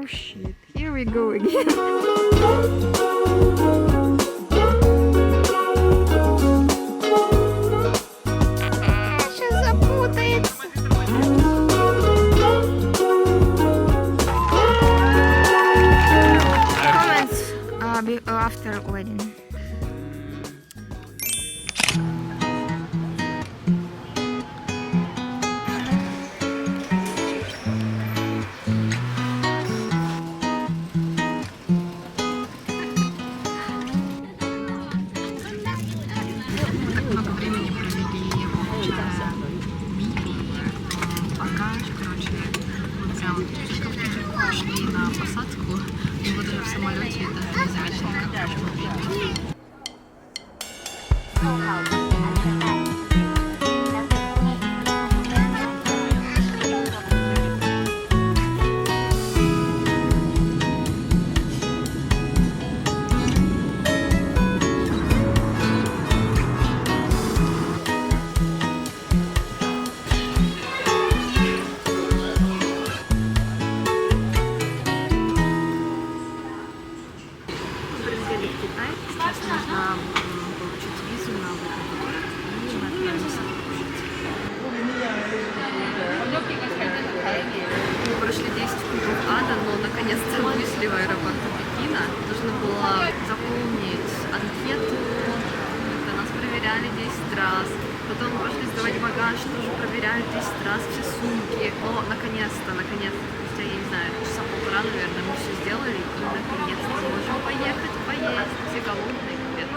Oh shit, here we go again. Сейчас запутается. Comments after wedding. Шли на посадку, и вот уже в самолете это не заметили, как прошли 10 кругов ада, но наконец-то вышли в аэропорт Пекина. Нужно было заполнить анкету, это нас проверяли 10 раз. Потом пошли сдавать багаж, тоже проверяли 10 раз все сумки. Но наконец-то, спустя, я не знаю, часа полтора, наверное, мы все сделали. И наконец-то можем поехать, поесть. Все голодные, капец.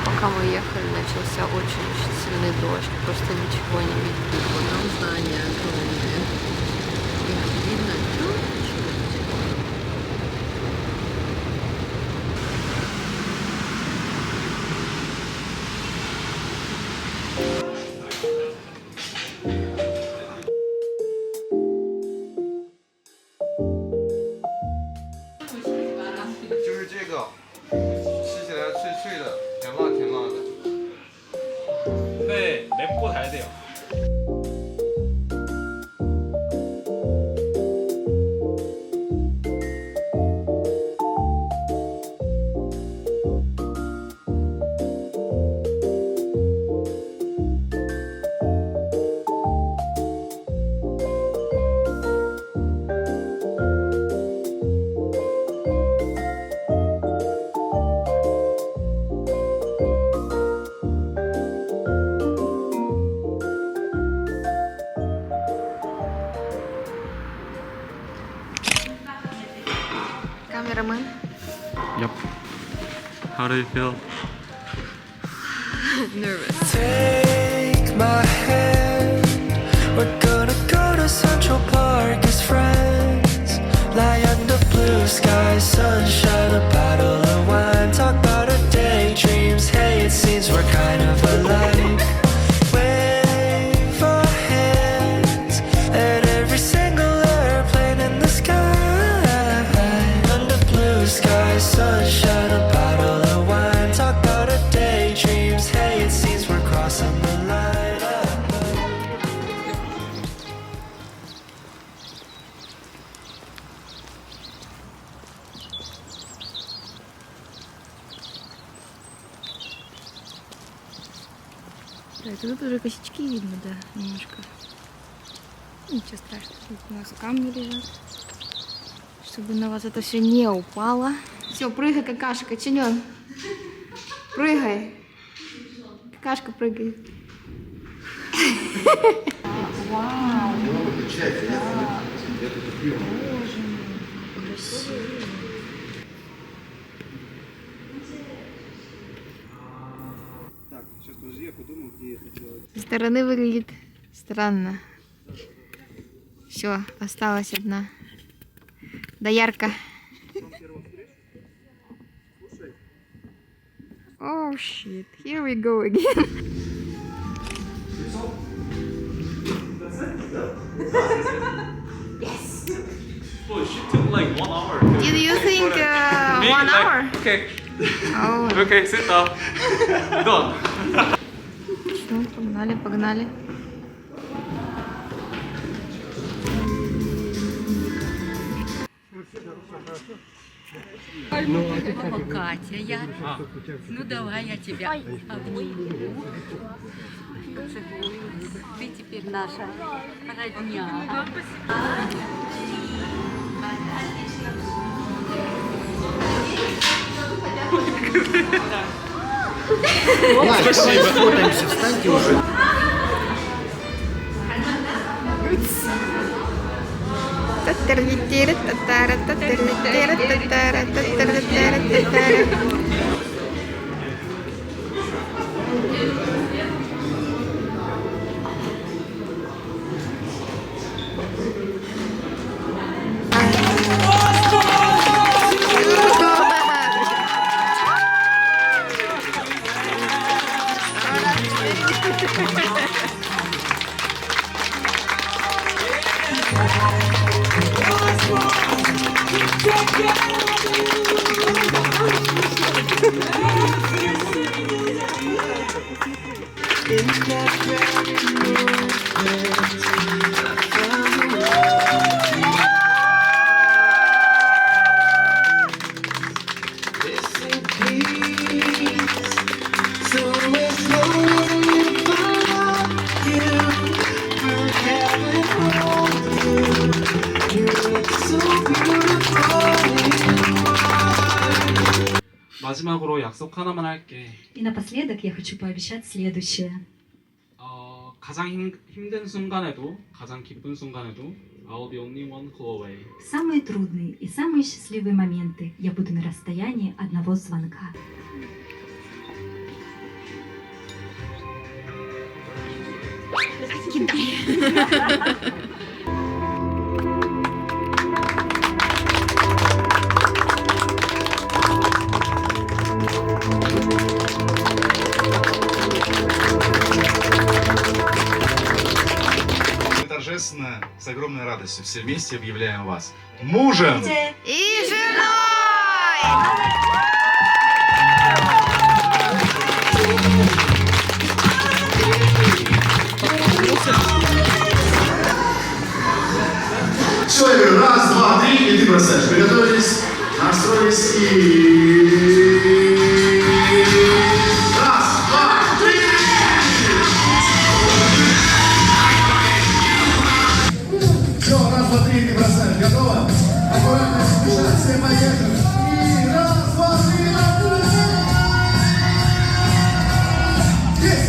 Пока мы ехали, начался очень сильный дождь, просто ничего не видно. Вот там здания огромные. Их видно чуть-чуть.就是这个，吃起来脆脆的，甜辣甜辣的。 네, 맵고 달야 돼요. Cameraman. Yep. How do you feel? Nervous. Take my hand. We're gonna go to Central Park as friends. Lie under blue skies, sunshine, a bottle of wine. Talk about our daydreams. Hey, it seems we're kind of alike. Wave our hands at every single airplane in the sky. Under blue skies, sunshine, a bottle of wine. Talk about our daydreams. Hey, it seems we're crossing the line. Да, тут уже косячки видно, да, немножко. Ничего страшного, тут у нас камни лежат. Чтобы на вас это все не упало. Все, прыгай, какашка, коченен. Прыгай. Какашка прыгает. Вау. Боже мой, красиво. Так, сейчас подожди, я подумаю, где это делать. Со стороны выглядит странно. Все, осталась одна. Доярка. Oh shit, here we go again. Oh, she took like 1 hour. Did you think 1 hour? Okay. Oh. Okay, sit down. Go. Все, погнали, погнали. Катя, я. Ну давай я тебя обниму. Ты теперь наша родня. Спасибо. Сфотаемся, встаньте уже. 마지막으로 약속 하나만 할게. И напоследок я хочу пообещать следующее. 가장 힘든 순간에도 가장 기쁜 순간에도 I'll be only one call away. В самые трудные и самые счастливые моменты я буду на расстоянии одного звонка. Мы торжественно, с огромной радостью все вместе объявляем вас мужем! И женой! Все, я говорю, раз, два, три, и ты бросаешь. Приготовились, настроились и... Раз, два, три! Все, раз, два, три, и ты бросаешь. Готово? Аккуратно, спешат, все поехали. И раз, два, три, раз, есть!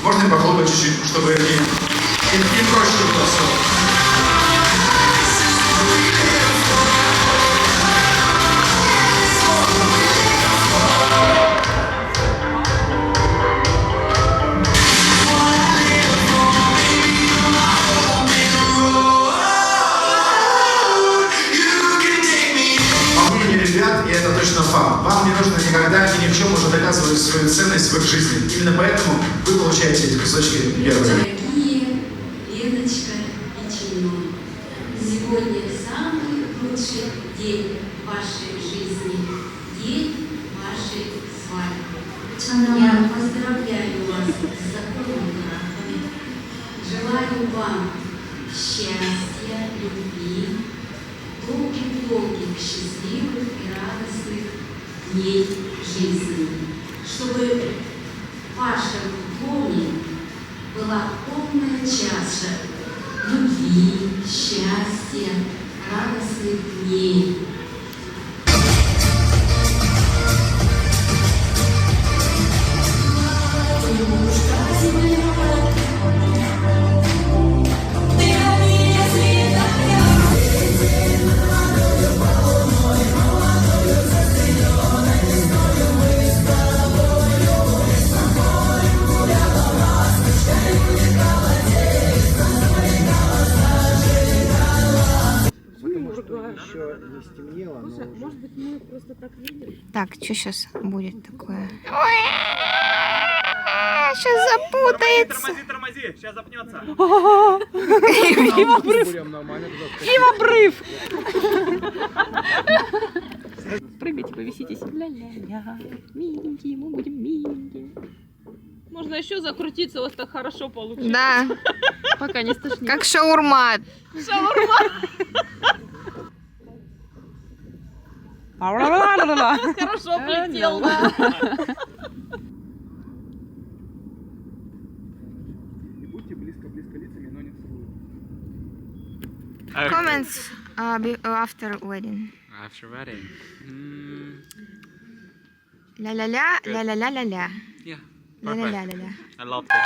Можно похлопать чуть-чуть, чтобы не проще было все. По мнению ребят, и это точно вам не нужно никогда и ни в чем уже доказывать свою ценность в их жизни. Именно поэтому вы получаете эти кусочки первые. Дорогие Леночка и Чинон, сегодня самый лучший день вашей жизни, день вашей свадьбы. Я поздравляю вас с законным браком, желаю вам счастья, любви, долгих-долгих счастливых и радостных дней жизни, чтобы в вашем доме была полная чаша любви, счастья, радостных дней. Так, что сейчас будет такое? Сейчас запутается. Тормози, сейчас запнется. И в обрыв. Прыгайте, повиситесь. Ля-ля-ля. Миленькие, мы будем миленькие. Можно еще закрутиться, вот так хорошо получилось. Да, Пока не стошнит. как шаурма. Хорошо полетел, да. И будьте близко-близко лицами, но не целуйте. Comments after wedding. After wedding. Ля-ля-ля, ля-ля-ля-ля-ля. Yeah. Ля-ля-ля-ля-ля. I loved it.